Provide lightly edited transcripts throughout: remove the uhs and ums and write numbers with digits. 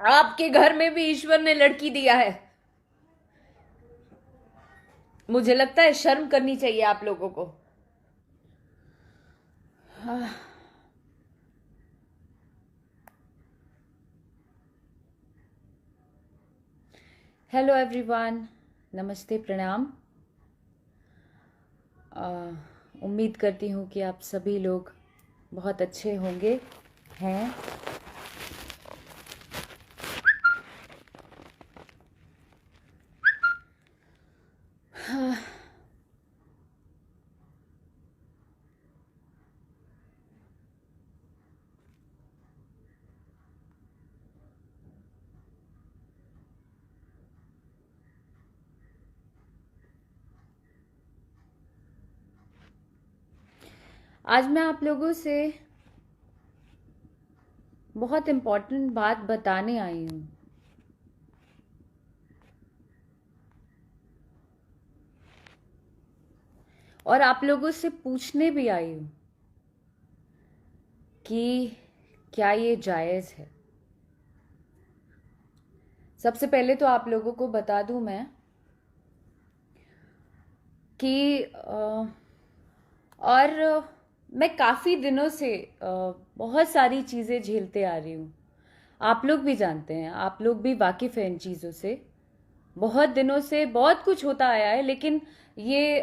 आपके घर में भी ईश्वर ने लड़की दिया है। मुझे लगता है शर्म करनी चाहिए आप लोगों को। हेलो एवरीवन, नमस्ते, प्रणाम। उम्मीद करती हूँ कि आप सभी लोग बहुत अच्छे होंगे हैं। आज मैं आप लोगों से बहुत इम्पोर्टेंट बात बताने आई हूँ। और आप लोगों से पूछने भी आई हूँ कि क्या ये जायज़ है। सबसे पहले तो आप लोगों को बता दूँ मैं कि और मैं काफ़ी दिनों से बहुत सारी चीज़ें झेलते आ रही हूँ। आप लोग भी जानते हैं, आप लोग भी वाकिफ़ हैं इन चीज़ों से। बहुत दिनों से बहुत कुछ होता आया है, लेकिन ये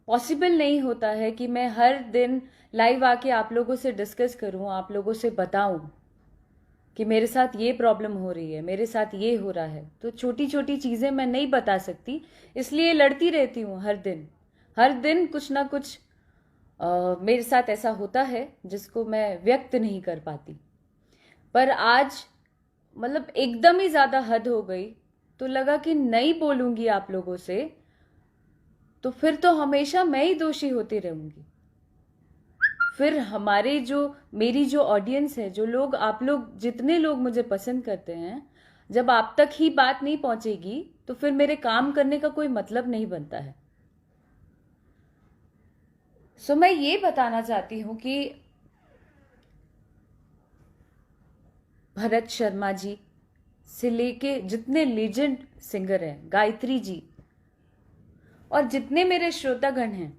पॉसिबल नहीं होता है कि मैं हर दिन लाइव आके आप लोगों से डिस्कस करूं, आप लोगों से बताऊं कि मेरे साथ ये प्रॉब्लम हो रही है, मेरे साथ ये हो रहा है। तो छोटी छोटी चीज़ें मैं नहीं बता सकती, इसलिए लड़ती रहती हूँ हर दिन कुछ ना कुछ मेरे साथ ऐसा होता है जिसको मैं व्यक्त नहीं कर पाती। पर आज मतलब एकदम ही ज़्यादा हद हो गई, तो लगा कि नहीं बोलूंगी आप लोगों से तो फिर तो हमेशा मैं ही दोषी होती रहूंगी। फिर मेरी जो ऑडियंस है, जो लोग, आप लोग, जितने लोग मुझे पसंद करते हैं, जब आप तक ही बात नहीं पहुंचेगी तो फिर मेरे काम करने का कोई मतलब नहीं बनता है। मैं ये बताना चाहती हूं कि भरत शर्मा जी से लेके जितने लेजेंड सिंगर हैं, गायत्री जी, और जितने मेरे श्रोतागण हैं,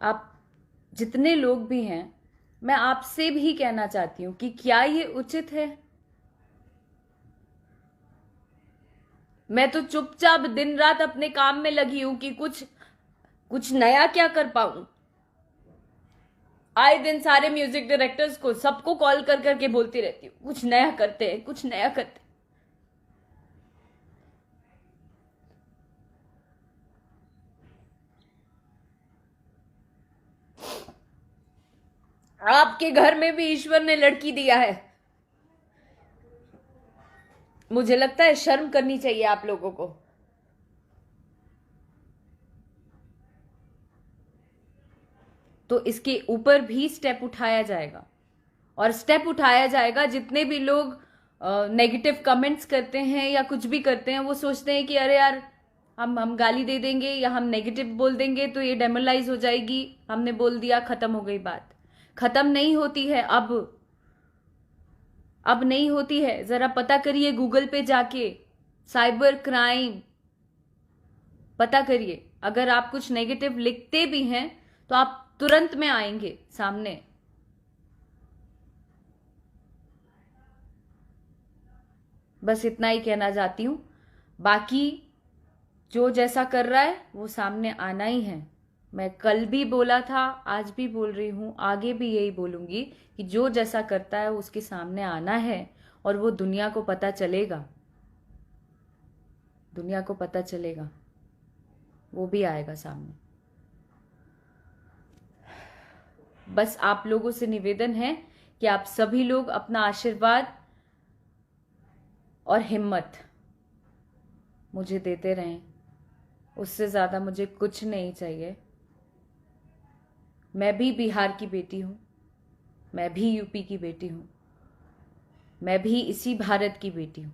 आप जितने लोग भी हैं, मैं आपसे भी कहना चाहती हूं कि क्या ये उचित है। मैं तो चुपचाप दिन रात अपने काम में लगी हूं कि कुछ कुछ नया क्या कर पाऊं। आए दिन सारे म्यूजिक डायरेक्टर्स को, सबको कॉल कर करके बोलती रहती हूँ कुछ नया करते हैं, कुछ नया करते हैं। आपके घर में भी ईश्वर ने लड़की दिया है। मुझे लगता है शर्म करनी चाहिए आप लोगों को। तो इसके ऊपर भी स्टेप उठाया जाएगा, और स्टेप उठाया जाएगा। जितने भी लोग नेगेटिव कमेंट्स करते हैं या कुछ भी करते हैं, वो सोचते हैं कि अरे यार, हम गाली दे देंगे या हम नेगेटिव बोल देंगे तो ये डेमोलाइज हो जाएगी, हमने बोल दिया, खत्म हो गई बात। खत्म नहीं होती है अब नहीं होती है। जरा पता करिए गूगल पे जाके, साइबर क्राइम पता करिए। अगर आप कुछ नेगेटिव लिखते भी हैं तो आप तुरंत में आएंगे सामने। बस इतना ही कहना चाहती हूं। बाकी जो जैसा कर रहा है वो सामने आना ही है। मैं कल भी बोला था, आज भी बोल रही हूं, आगे भी यही बोलूंगी कि जो जैसा करता है उसके सामने आना है, और वो दुनिया को पता चलेगा। दुनिया को पता चलेगा, वो भी आएगा सामने। बस आप लोगों से निवेदन है कि आप सभी लोग अपना आशीर्वाद और हिम्मत मुझे देते रहें। उससे ज़्यादा मुझे कुछ नहीं चाहिए। मैं भी बिहार की बेटी हूँ, मैं भी यूपी की बेटी हूँ, मैं भी इसी भारत की बेटी हूँ।